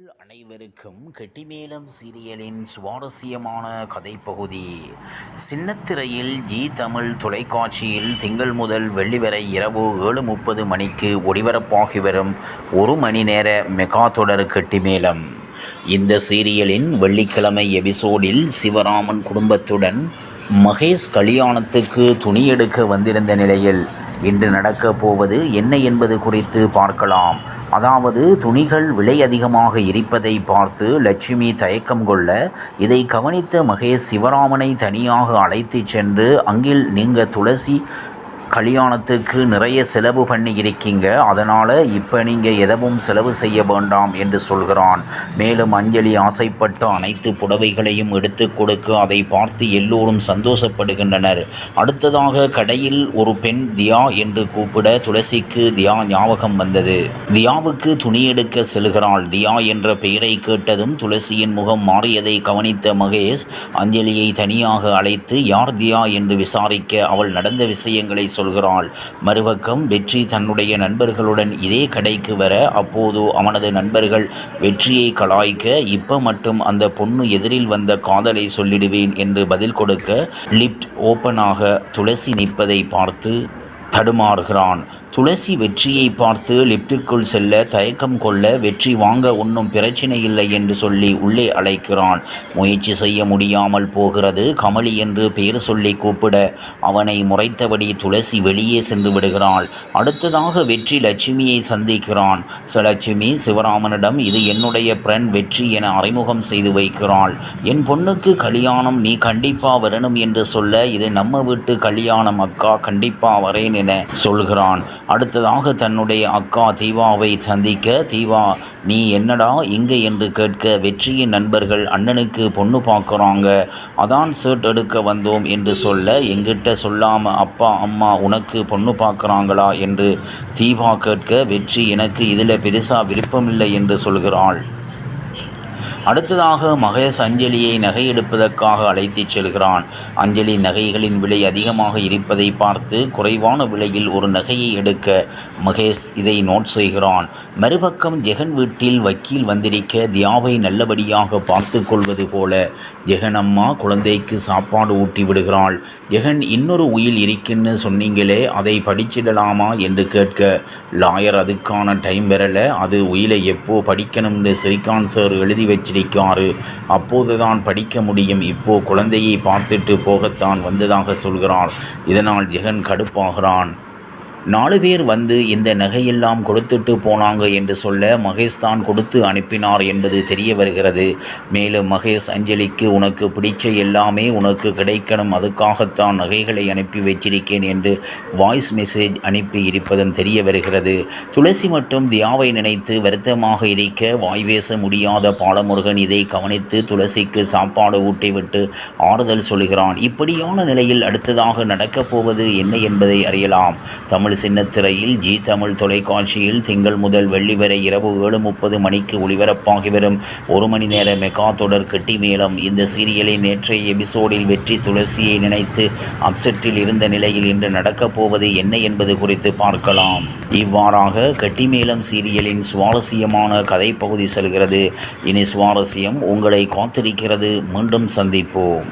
அனைவருக்கும் கெட்டிமேளம் சீரியலின் சுவாரஸ்யமான கதைப்பகுதி. சின்னத்திரையில் ஜி தமிழ் தொலைக்காட்சியில் திங்கள் முதல் வெள்ளி வரை இரவு 7:30 மணிக்கு ஒளிபரப்பாகி வரும் 1 மணி நேர மெகா தொடர் கெட்டிமேளம். இந்த சீரியலின் வெள்ளிக்கிழமை எபிசோடில் சிவராமன் குடும்பத்துடன் மகேஷ் கல்யாணத்துக்கு துணி எடுக்க வந்திருந்த நிலையில் இன்று நடக்கப் போவது என்ன என்பது குறித்து பார்க்கலாம். அதாவது துணிகள் விலை அதிகமாக இருப்பதை பார்த்து லட்சுமி தயக்கம் கொள்ள, இதை கவனித்த மகேஷ் சிவராமனை தனியாக அழைத்து சென்று, அங்கில் நீங்கள் துளசி கல்யாணத்துக்கு நிறைய செலவு பண்ணி இருக்கீங்க, அதனால் இப்போ நீங்கள் எதுவும் செலவு செய்ய வேண்டாம் என்று சொல்கிறான். மேலும் அஞ்சலி ஆசைப்பட்ட அனைத்து புடவைகளையும் எடுத்து கொடுக்க அதை பார்த்து எல்லோரும் சந்தோஷப்படுகின்றனர். அடுத்ததாக கடையில் ஒரு பெண் தியா என்று கூப்பிட துளசிக்கு தியா ஞாபகம் வந்தது. தியாவுக்கு துணி எடுக்க செல்கிறாள். தியா என்ற பெயரை கேட்டதும் துளசியின் முகம் மாறியதை கவனித்த மகேஷ் அஞ்சலியை தனியாக அழைத்து யார் தியா என்று விசாரிக்க அவள் நடந்த விஷயங்களை சொல்கிறாள். மறுபக்கம் வெற்றி தன்னுடைய நண்பர்களுடன் இதே கடைக்கு வர, அப்போது அவனது நண்பர்கள் வெற்றியை கலாய்க்க, இப்ப மட்டும் அந்த பொண்ணு எதிரில் வந்த காதலை சொல்லிடுவேன் என்று பதில் கொடுக்க, லிப்ட் ஓப்பனாக துளசி நிற்பதை பார்த்து தடுமாறுகிறான். துளசி வெற்றியை பார்த்து லிப்டுக்குள் செல்ல தயக்கம் கொள்ள, வெற்றி வாங்க ஒன்றும் பிரச்சனை இல்லை என்று சொல்லி உள்ளே அழைக்கிறான். முயற்சி செய்ய முடியாமல் போகிறது. கமலி என்று பெயர் சொல்லி கூப்பிட அவனை முறைத்தபடி துளசி வெளியே சென்று விடுகிறாள். அடுத்ததாக வெற்றி லட்சுமியை சந்திக்கிறான். லட்சுமி சிவராமனிடம் இது என்னுடைய ஃப்ரெண்ட் வெற்றி என அறிமுகம் செய்து வைக்கிறாள். என் பொண்ணுக்கு கல்யாணம், நீ கண்டிப்பா வரணும் என்று சொல்ல, இது நம்ம வீட்டு கல்யாணம் அக்கா, கண்டிப்பா வரேன் என சொல்கிறான். அடுத்ததாக தன்னுடைய அக்கா தீவாவை சந்திக்க, தீவா நீ என்னடா இங்கே என்று கேட்க, வெற்றியின் நண்பர்கள் அண்ணனுக்கு பொண்ணு பார்க்குறாங்க, அதான் ஷர்ட் எடுக்க வந்தோம் என்று சொல்ல, எங்கிட்ட சொல்லாமல் அப்பா அம்மா உனக்கு பொண்ணு பார்க்குறாங்களா என்று தீவா கேட்க, வெற்றி எனக்கு இதில் பெருசாக விருப்பமில்லை என்று சொல்கிறாள். அடுத்ததாக மகேஷ் அஞ்சலியை நகை எடுப்பதற்காக அழைத்துச் செல்கிறான். அஞ்சலி நகைகளின் விலை அதிகமாக இருப்பதை பார்த்து குறைவான விலையில் ஒரு நகையை எடுக்க மகேஷ் இதை நோட் செய்கிறான். மறுபக்கம் ஜெகன் வீட்டில் வக்கீல் வந்திருக்க தியாவை நல்லபடியாக பார்த்து கொள்வது போல ஜெகன் அம்மா குழந்தைக்கு சாப்பாடு ஊட்டி விடுகிறாள். ஜெகன் இன்னொரு உயில் இருக்குன்னு சொன்னீங்களே, அதை படிச்சிடலாமா என்று கேட்க, லாயர் அதுக்கான டைம் வரல, அது உயிலை எப்போ படிக்கணும்னு ஸ்ரீகாந்த் சார் எழுதி வச்சிருக்காரு, அப்போதுதான் படிக்க முடியும், இப்போ குழந்தையை பார்த்துட்டு போகத்தான் வந்ததாக சொல்கிறார். இதனால் ஜெகன் கடுப்பாகிறான். 4 பேர் வந்து இந்த நகையெல்லாம் கொடுத்துட்டு போனாங்க என்று சொல்ல, மகேஷ் தான் கொடுத்து அனுப்பினார் என்பது தெரிய வருகிறது. மேலும் மகேஷ் அஞ்சலிக்கு உனக்கு பிடிச்ச எல்லாமே உனக்கு கிடைக்கணும், அதுக்காகத்தான் நகைகளை அனுப்பி வச்சிருக்கேன் என்று வாய்ஸ் மெசேஜ் அனுப்பி இருப்பதும் தெரிய வருகிறது. துளசி மற்றும் தியாவை நினைத்து வருத்தமாக இருக்க, வாய் பேச முடியாத பாலமுருகன் இதை கவனித்து துளசிக்கு சாப்பாடு ஊட்டிவிட்டு ஆறுதல் சொல்கிறான். இப்படியான நிலையில் அடுத்ததாக நடக்கப் போவது என்ன என்பதை அறியலாம். தமிழ் சின்னத்திரையில் ஜி தமிழ் தொலைக்காட்சியில் திங்கள் முதல் வெள்ளி வரை இரவு 7:30 மணிக்கு ஒளிபரப்பாகி வரும் 1 மணி நேர மெகா தொடர் கெட்டிமேளம். இந்த சீரியலின் நேற்றைய எபிசோடில் வெற்றி துளசியை நினைத்து அப்செட்டில் இருந்த நிலையில் இன்று நடக்கப் போவது என்ன என்பது குறித்து பார்க்கலாம். இவ்வாறாக கெட்டிமேளம் சீரியலின் சுவாரஸ்யமான கதைப்பகுதி செல்கிறது. இனி சுவாரஸ்யம் உங்களை காத்திருக்கிறது. மீண்டும் சந்திப்போம்.